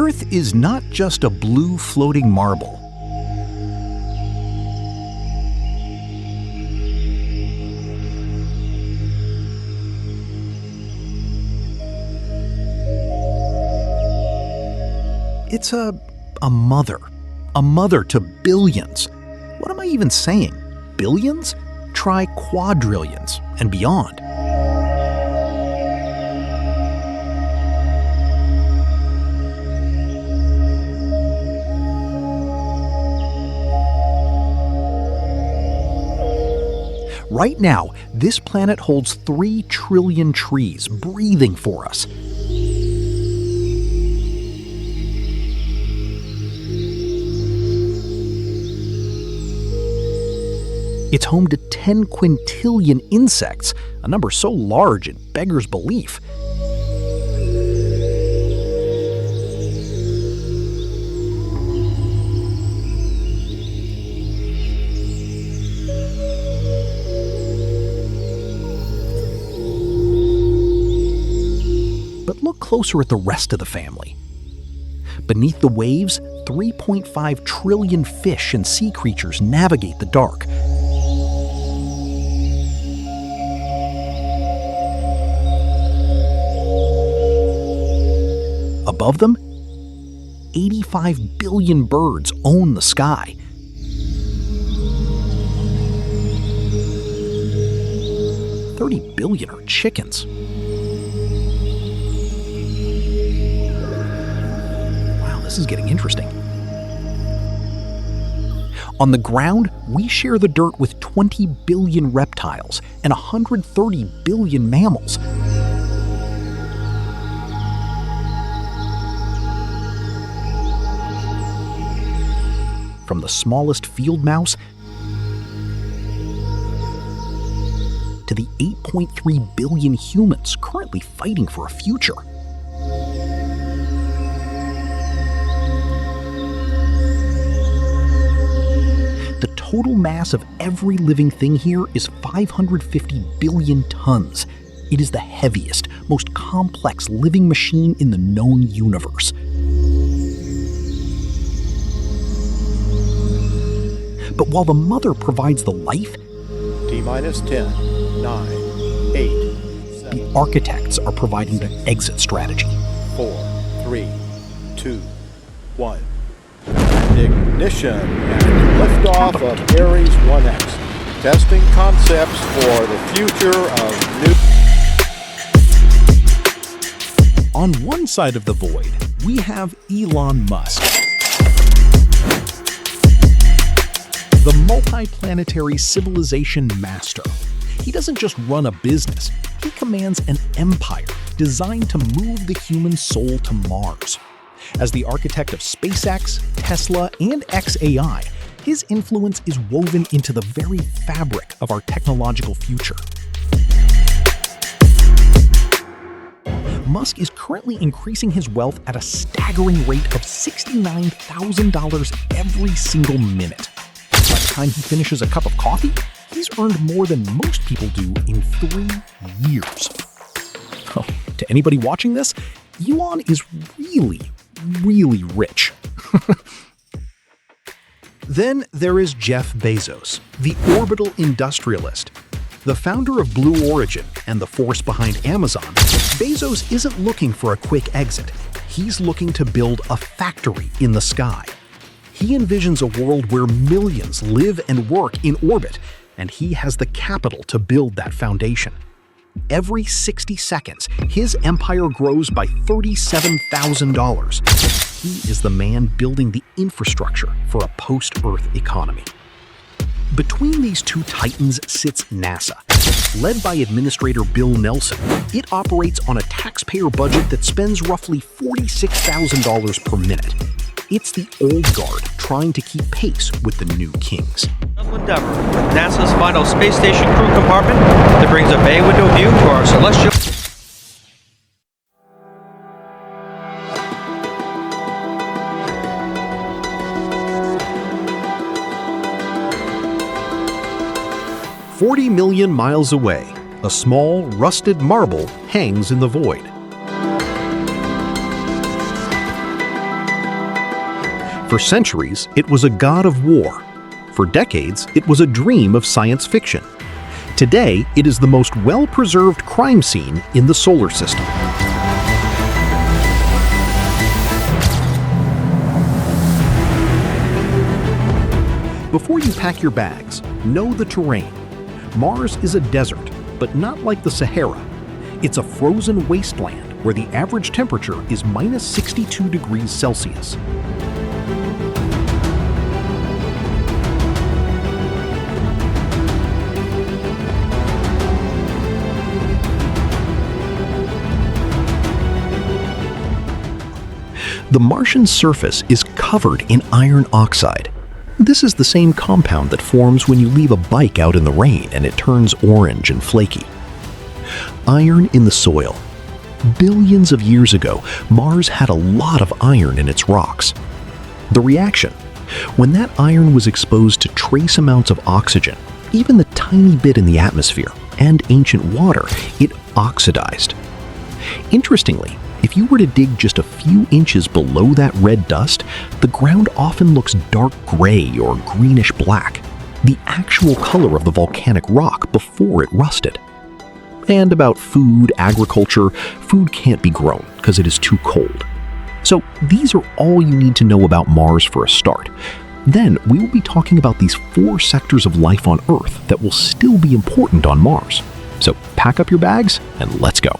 Earth is not just a blue floating marble. It's a mother to billions. What am I even saying? Billions? Try quadrillions and beyond. Right now, this planet holds 3 trillion trees breathing for us. It's home to 10 quintillion insects, a number so large it beggars belief. But look closer at the rest of the family. Beneath the waves, 3.5 trillion fish and sea creatures navigate the dark. Above them, 85 billion birds own the sky. $30 billion are chickens. Wow, this is getting interesting. On the ground, we share the dirt with 20 billion reptiles and 130 billion mammals. From the smallest field mouse to the 8.3 billion humans currently fighting for a future. The total mass of every living thing here is 550 billion tons. It is the heaviest, most complex living machine in the known universe. But while the mother provides the life, T-minus 10, 9, 8, 7, the architects are providing the exit strategy. 4, 3, 2, 1. And ignition and liftoff of Ares 1X. Testing concepts for the future of new... On one side of the void, we have Elon Musk, the multi-planetary civilization master. He doesn't just run a business, he commands an empire designed to move the human soul to Mars. As the architect of SpaceX, Tesla, and xAI, his influence is woven into the very fabric of our technological future. Musk is currently increasing his wealth at a staggering rate of $69,000 every single minute. By the time he finishes a cup of coffee, he's earned more than most people do in 3 years. Oh, to anybody watching this, Elon is really, really rich. Then there is Jeff Bezos, the orbital industrialist. The founder of Blue Origin and the force behind Amazon, Bezos isn't looking for a quick exit. He's looking to build a factory in the sky. He envisions a world where millions live and work in orbit, and he has the capital to build that foundation. Every 60 seconds, his empire grows by $37,000. He is the man building the infrastructure for a post-Earth economy. Between these two titans sits NASA. Led by Administrator Bill Nelson, it operates on a taxpayer budget that spends roughly $46,000 per minute. It's the old guard trying to keep pace with the new kings. Endeavour with NASA's final space station crew compartment that brings a bay window view to our celestial... "40 million miles away, a small, rusted marble hangs in the void. For centuries, it was a god of war. For decades, it was a dream of science fiction. Today, it is the most well-preserved crime scene in the solar system. Before you pack your bags, know the terrain. Mars is a desert, but not like the Sahara. It's a frozen wasteland where the average temperature is minus 62 degrees Celsius. The Martian surface is covered in iron oxide. This is the same compound that forms when you leave a bike out in the rain and it turns orange and flaky. Iron in the soil. Billions of years ago, Mars had a lot of iron in its rocks. The reaction: when that iron was exposed to trace amounts of oxygen, even the tiny bit in the atmosphere, and ancient water, it oxidized. Interestingly, if you were to dig just a few inches below that red dust, the ground often looks dark gray or greenish black, the actual color of the volcanic rock before it rusted. And about food, agriculture, food can't be grown because it is too cold. So these are all you need to know about Mars for a start. Then we will be talking about these 4 sectors of life on Earth that will still be important on Mars. So pack up your bags and let's go.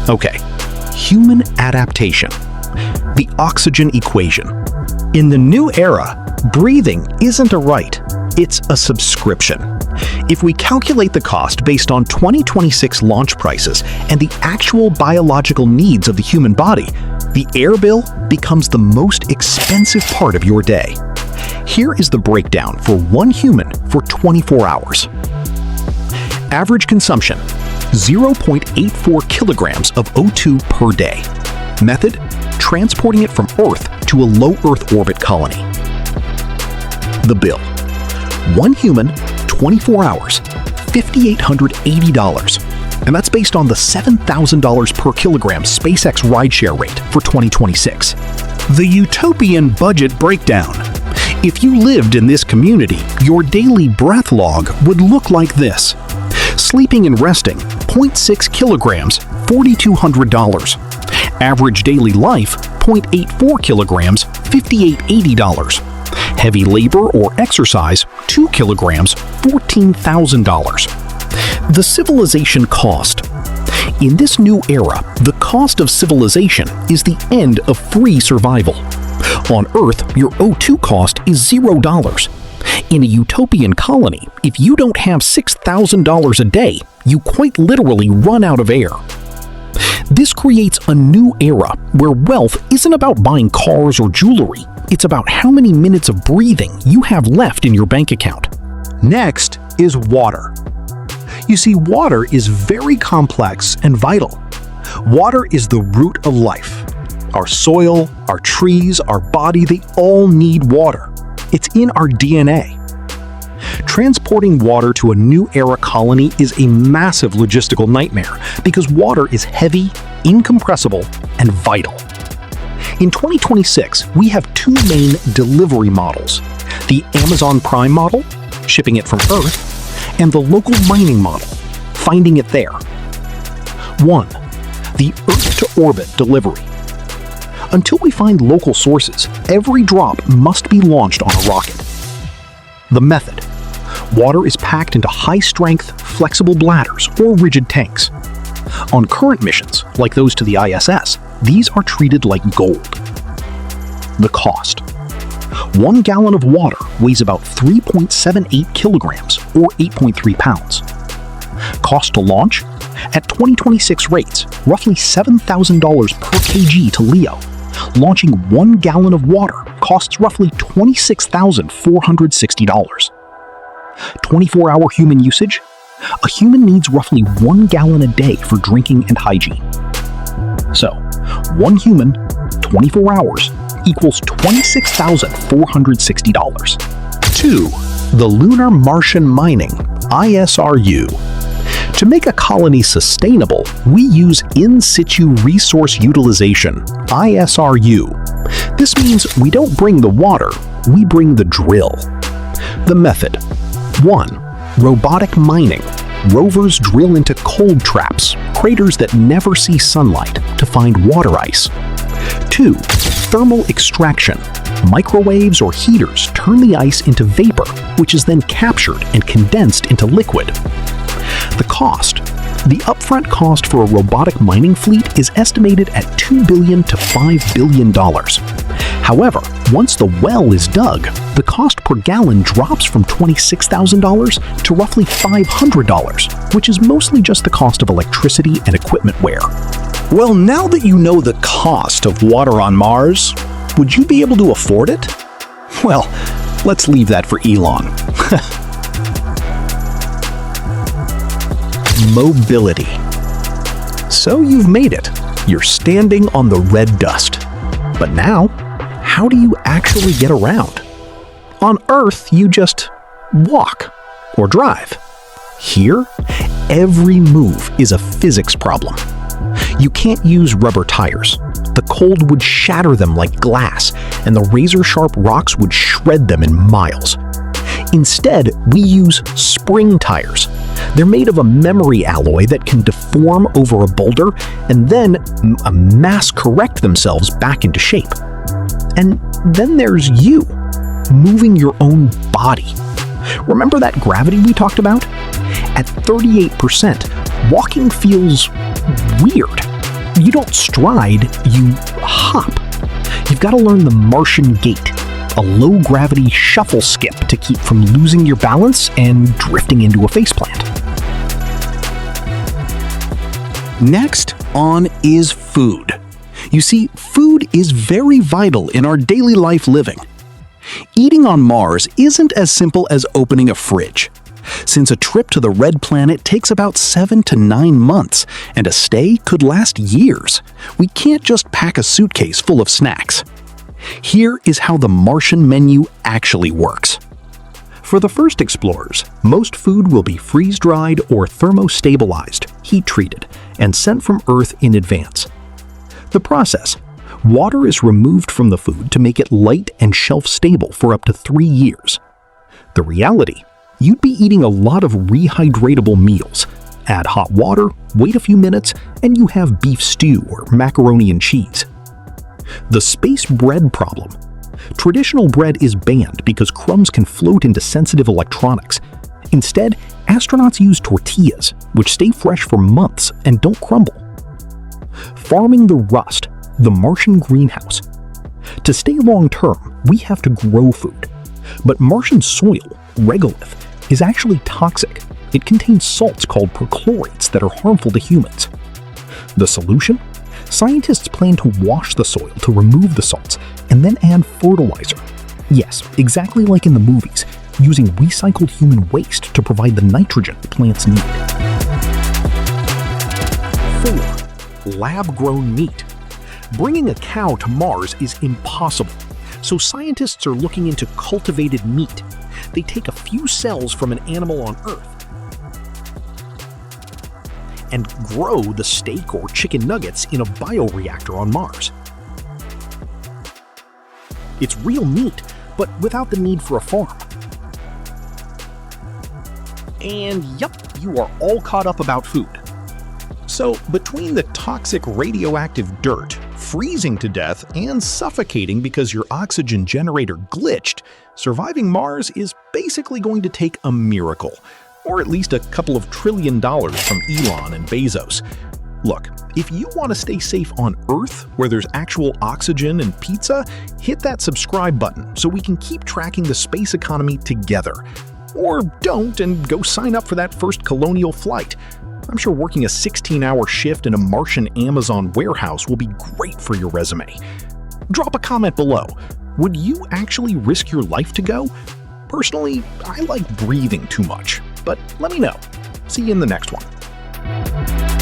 Okay, human adaptation. The oxygen equation. In the new era, breathing isn't a right, it's a subscription. If we calculate the cost based on 2026 launch prices and the actual biological needs of the human body, the air bill becomes the most expensive part of your day. Here is the breakdown for one human for 24 hours. Average consumption: 0.84 kilograms of O2 per day. Method: transporting it from Earth to a low Earth orbit colony. The bill: one human, 24 hours, $5,880. And that's based on the $7,000 per kilogram SpaceX rideshare rate for 2026. The utopian budget breakdown. If you lived in this community, your daily breath log would look like this. Sleeping and resting, 0.6 kilograms, $4,200. Average daily life, 0.84 kilograms, $5,880. Heavy labor or exercise, 2 kilograms, $14,000. The civilization cost. In this new era, the cost of civilization is the end of free survival. On Earth, your O2 cost is $0. In a utopian colony, if you don't have $6,000 a day, you quite literally run out of air. This creates a new era where wealth isn't about buying cars or jewelry. It's about how many minutes of breathing you have left in your bank account. Next is water. You see, water is very complex and vital. Water is the root of life. Our soil, our trees, our body, they all need water. It's in our DNA. Transporting water to a new era colony is a massive logistical nightmare because water is heavy, incompressible, and vital. In 2026, we have 2 main delivery models: the Amazon Prime model, shipping it from Earth, and the local mining model, finding it there. 1. The Earth-to-orbit delivery. Until we find local sources, every drop must be launched on a rocket. The method: water is packed into high-strength, flexible bladders or rigid tanks. On current missions, like those to the ISS, these are treated like gold. The cost: 1 gallon of water weighs about 3.78 kilograms or 8.3 pounds. Cost to launch: at 2026 rates, roughly $7,000 per kg to LEO. Launching 1 gallon of water costs roughly $26,460. 24-hour human usage: a human needs roughly 1 gallon a day for drinking and hygiene. So, one human, 24 hours, equals $26,460. 2. The Lunar Martian Mining, ISRU. To make a colony sustainable, we use in situ resource utilization, ISRU. This means we don't bring the water, we bring the drill. The method. 1. Robotic mining. Rovers drill into cold traps, craters that never see sunlight, to find water ice. 2. Thermal extraction. Microwaves or heaters turn the ice into vapor, which is then captured and condensed into liquid. The cost. The upfront cost for a robotic mining fleet is estimated at $2 billion to $5 billion. However, once the well is dug, the cost per gallon drops from $26,000 to roughly $500, which is mostly just the cost of electricity and equipment wear. Well, now that you know the cost of water on Mars, would you be able to afford it? Well, let's leave that for Elon. Mobility. So you've made it. You're standing on the red dust. But now, how do you actually get around? On Earth, you just walk or drive. Here, every move is a physics problem. You can't use rubber tires. The cold would shatter them like glass, and the razor-sharp rocks would shred them in miles. Instead, we use spring tires. They're made of a memory alloy that can deform over a boulder and then mass correct themselves back into shape. And then there's you, moving your own body. Remember that gravity we talked about? At 38%, walking feels weird. You don't stride, you hop. You've got to learn the Martian gait, a low-gravity shuffle skip to keep from losing your balance and drifting into a faceplant. Next on is food. You see, food is very vital in our daily life living. Eating on Mars isn't as simple as opening a fridge. Since a trip to the red planet takes about 7 to 9 months, and a stay could last years, we can't just pack a suitcase full of snacks. Here is how the Martian menu actually works. For the first explorers, most food will be freeze-dried or thermostabilized, heat-treated, and sent from Earth in advance. The process: water is removed from the food to make it light and shelf-stable for up to 3 years. The reality: you'd be eating a lot of rehydratable meals. Add hot water, wait a few minutes, and you have beef stew or macaroni and cheese. The space bread problem. Traditional bread is banned because crumbs can float into sensitive electronics. Instead, astronauts use tortillas, which stay fresh for months and don't crumble. Farming the rust, the Martian greenhouse. To stay long-term, we have to grow food. But Martian soil, regolith, is actually toxic. It contains salts called perchlorates that are harmful to humans. The solution? Scientists plan to wash the soil to remove the salts and then add fertilizer. Yes, exactly like in the movies, using recycled human waste to provide the nitrogen plants need. 4. Lab-grown meat. Bringing a cow to Mars is impossible, so scientists are looking into cultivated meat. They take a few cells from an animal on Earth and grow the steak or chicken nuggets in a bioreactor on Mars. It's real meat, but without the need for a farm. And yup, you are all caught up about food. So, between the toxic radioactive dirt, freezing to death, and suffocating because your oxygen generator glitched, surviving Mars is basically going to take a miracle. Or at least a couple of $1 trillion from Elon and Bezos. Look, if you want to stay safe on Earth, where there's actual oxygen and pizza, hit that subscribe button so we can keep tracking the space economy together. Or don't and go sign up for that first colonial flight. I'm sure working a 16-hour shift in a Martian Amazon warehouse will be great for your resume. Drop a comment below. Would you actually risk your life to go? Personally, I like breathing too much, but let me know. See you in the next one.